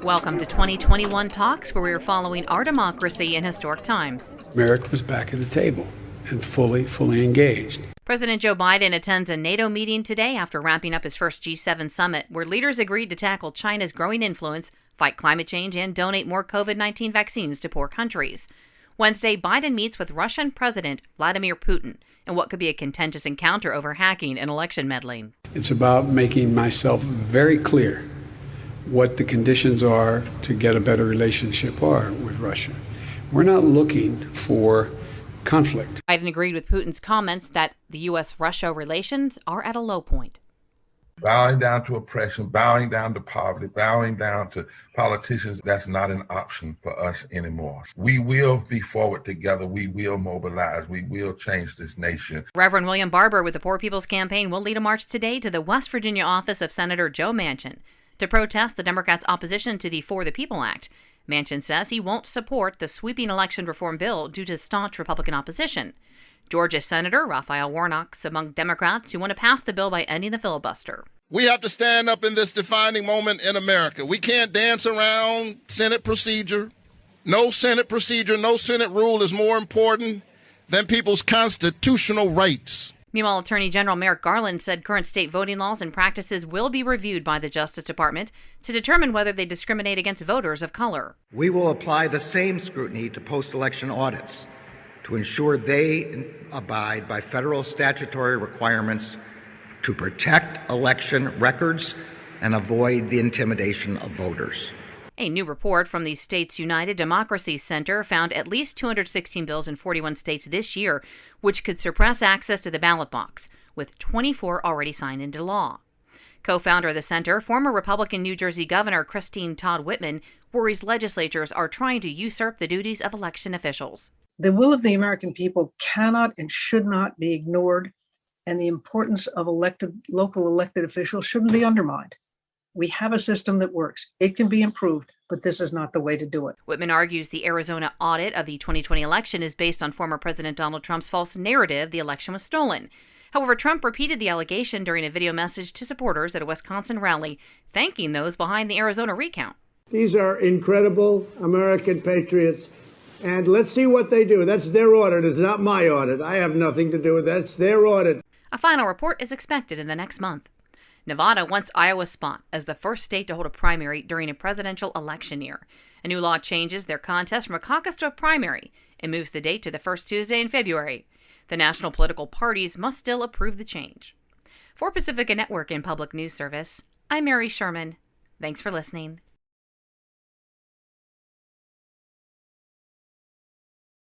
Welcome to 2021 Talks, where we are following our democracy in historic times. America was back at the table and fully engaged. President Joe Biden attends a NATO meeting today after wrapping up his first G7 summit, where leaders agreed to tackle China's growing influence, fight climate change, and donate more COVID-19 vaccines to poor countries. Wednesday, Biden meets with Russian President Vladimir Putin in what could be a contentious encounter over hacking and election meddling. It's about making myself very clear what the conditions are to get a better relationship are with Russia. We're not looking for conflict. Biden agreed with Putin's comments that the U.S.-Russia relations are at a low point. Bowing down to oppression, bowing down to poverty, bowing down to politicians, that's not an option for us anymore. We will be forward together. We will mobilize. We will change this nation. Reverend William Barber with the Poor People's Campaign will lead a march today to the West Virginia office of Senator Joe Manchin to protest the Democrats' opposition to the For the People Act. Manchin says he won't support the sweeping election reform bill due to staunch Republican opposition. Georgia Senator Raphael Warnock's among Democrats who want to pass the bill by ending the filibuster. We have to stand up in this defining moment in America. We can't dance around Senate procedure. No Senate procedure, no Senate rule is more important than people's constitutional rights. Meanwhile, Attorney General Merrick Garland said current state voting laws and practices will be reviewed by the Justice Department to determine whether they discriminate against voters of color. We will apply the same scrutiny to post-election audits to ensure they abide by federal statutory requirements to protect election records and avoid the intimidation of voters. A new report from the States United Democracy Center found at least 216 bills in 41 states this year, which could suppress access to the ballot box, with 24 already signed into law. Co-founder of the center, former Republican New Jersey Governor Christine Todd Whitman, worries legislatures are trying to usurp the duties of election officials. The will of the American people cannot and should not be ignored, and the importance of local elected officials shouldn't be undermined. We have a system that works. It can be improved, but this is not the way to do it. Whitman argues the Arizona audit of the 2020 election is based on former President Donald Trump's false narrative the election was stolen. However, Trump repeated the allegation during a video message to supporters at a Wisconsin rally, thanking those behind the Arizona recount. These are incredible American patriots, and let's see what they do. That's their audit. It's not my audit. I have nothing to do with that. It's their audit. A final report is expected in the next month. Nevada wants Iowa's spot as the first state to hold a primary during a presidential election year. A new law changes their contest from a caucus to a primary and moves the date to the first Tuesday in February. The national political parties must still approve the change. For Pacifica Network and Public News Service, I'm Mary Sherman. Thanks for listening.